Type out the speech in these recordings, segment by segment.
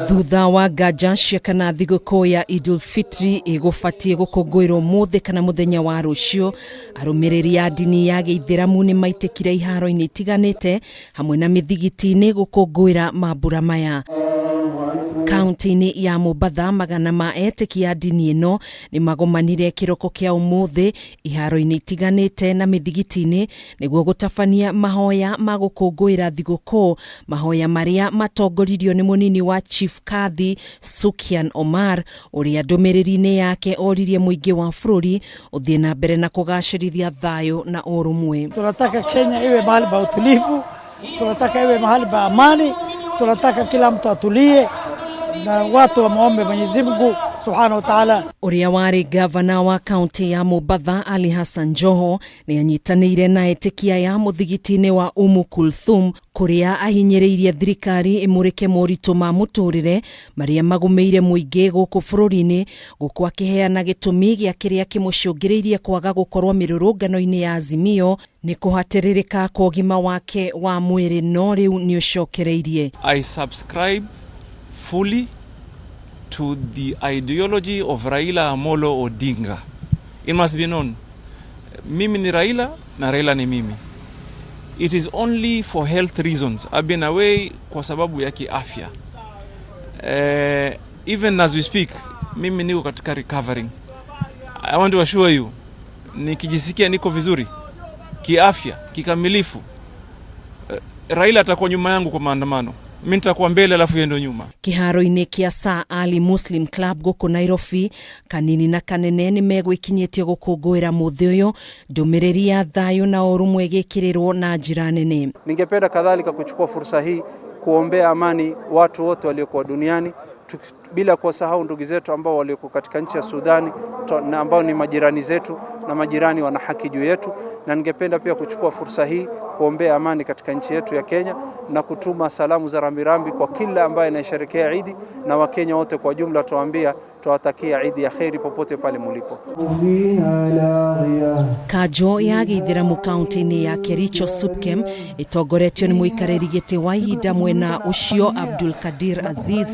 Thutha wa nganja cia kana thigũkũ ya Idul Fitri ĩgũbatie gũkũngũĩrwo mũthĩ kana mũthenya wa rũciũ, arũmĩrĩri a ndini ya GIITHIRAMU nĩ maitĩkire iharo-inĩ itiganĩte hamwe na mĩthigiti-inĩ gũkũngũĩra mambura maya. Kaunti-inĩ ya Mombatha, magana ma etĩkia a ndini ĩno nĩ magomanire kĩroko kĩa ũmũthĩ iharo-inĩ itiganĩte na mĩthigiti-inĩ nĩguo gũtabania mahoya ma gũkũngũĩra thigũkũ, mahoya marĩa matongoririo nĩ mũnini wa Chief Kadhi Sukian Omar, ũrĩa ndũmĩrĩri-inĩ yake oririe mũingĩ wa bũrũri ũthiĩ na mbere na kũgacĩrithia thayũ na ũrũmwe. Tunataka Kenya iwe mahali pa utulivu, tunataka iwe mahali pa amani, tunataka kila mtu atulie na watu wamuombe Mwenyezi Mungu Subhanahu wa Ta'ala. Ũrĩa warĩ gavana wa kaunti ya Mombatha Ali Hassan Joho nĩ anyitanĩire na etĩkia ya mũthigiti-inĩ wa Kulthum kũrĩa ahinyĩrĩirie thirikari ĩmũrĩke moritũ ma mũtũrĩre marĩa magũmĩire mũingĩ gũkũ bũrũri-inĩ, gũkũ akĩheana gĩtũmi gĩa kĩrĩa kĩmũcũngĩrĩirie kwaga gũkorwo mĩrũrũngano-inĩ ya Azimio nĩ kũhatĩrĩrĩka kwa ũgima wake wa mwĩrĩ, no rĩu nĩ ũcokereirie. I subscribe fully to the ideology of Raila Amolo Odinga. It must be known. Mimi ni Raila na Raila ni mimi. It is only for health reasons. I've been away kwa sababu ya kiafya. Even as we speak, mimi niko katika recovering. I want to assure you, nikijisikia niko vizuri kiafya, kikamilifu, Raila atakuwa nyuma yangu kwa maandamano. Mimi nitakuwa mbele alafu yeye ndo nyuma. Kiharo-inĩ kĩa Sir Ali Muslim Club gũkũ Nairobi, kanini na kanene nĩ megwĩkinyĩtie gũkũngũĩra mũthĩ ũyũ, ndũmĩrĩri ya thayũ na ũrũmwe ĩgĩkĩrĩrwo na njĩra nene. Ningependa kadhalika kuchukua fursa hii kuombea amani watu wote walioko duniani, bila kusahau ndugu zetu ambao walioko katika nchi ya Sudani na ambao ni majirani zetu na majirani wana haki juu yetu, na ningependa pia kuchukua fursa hii kuombea amani katika nchi yetu ya Kenya na kutuma salamu za rambirambi kwa kila ambaye anasherehekea Eid, na Wakenya wote kwa jumla tuambia tuwatakia Eid ya kheri popote pale mulipo. Kanjo ya GIITHIRAMU kaunti-inĩ ya Kericho Supkem ĩtongoretio nĩ mũikarĩri gĩtĩ wa ihinda mwena ũcio Abdul Kadir Aziz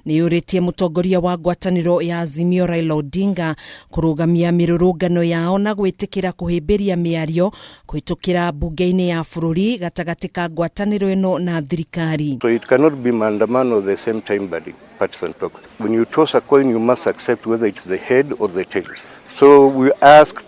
nĩ yũrĩtie mũtongoria wa ngwatanĩro ya Azimio Raila Odinga kũrũgamia mĩrũrũngano yao na gwĩtĩkĩra kũhĩmbĩria mĩario kũhĩtũkĩra mbunge-inĩ ya bũrũri gatagatĩ ka ngwatanĩro ĩno na thirikari. So it cannot be maandamano at the same time buddy. Partisan talk. When you toss a coin, you must accept whether it's the head or the tails. So we ask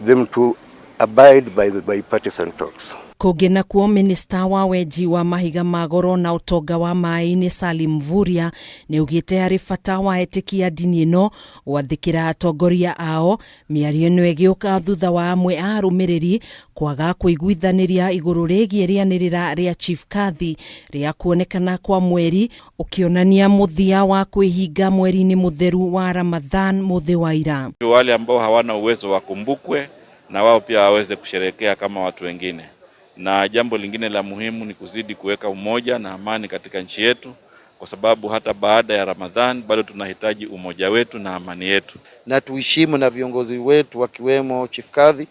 them to abide by the bipartisan talks. Kũngĩ nakuo minista wa wenji wa mahiga magoro na ũtonga wa maĩ-inĩ Salim Mvurya nĩ ugĩte harĩ bata wa etĩkia ndini ĩno gwathĩkĩra atongoria ao, mĩario ĩno ĩgĩũka thutha wa amwe a arũmĩrĩri kwaga kũiguithanĩria igũrũ rĩgiĩ rĩanĩrĩra rĩa Chief Kadhi rĩa kuonekana kwa mweri, ũkĩonania mũthia wa kwĩhinga mweri-inĩ mũtheru wa Ramadan mũthĩ wa ira. Wale ambao hawana uwezo wakumbukwe na wao pia waweze kusherehekea kama watu wengine. Na jambo lingine la muhimu ni kuzidi kuweka umoja na amani katika nchi yetu, kwa sababu hata baada ya Ramadhan bado tunahitaji umoja wetu na amani yetu. Na tuheshimu na viongozi wetu wakiwemo Chief Kadhi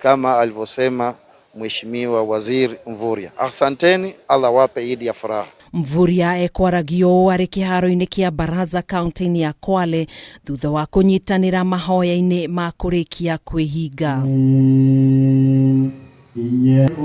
kama alivyosema Mheshimiwa Waziri Mvurya. Asanteni, Allah wape Eid ya furaha. Mvurya ekwaragio arĩ kĩharo-inĩ kĩa Baraza kaunti-inĩ ya Kwale thutha wa kũnyitanĩra mahoya-inĩ ma kũrikia kwĩhinga.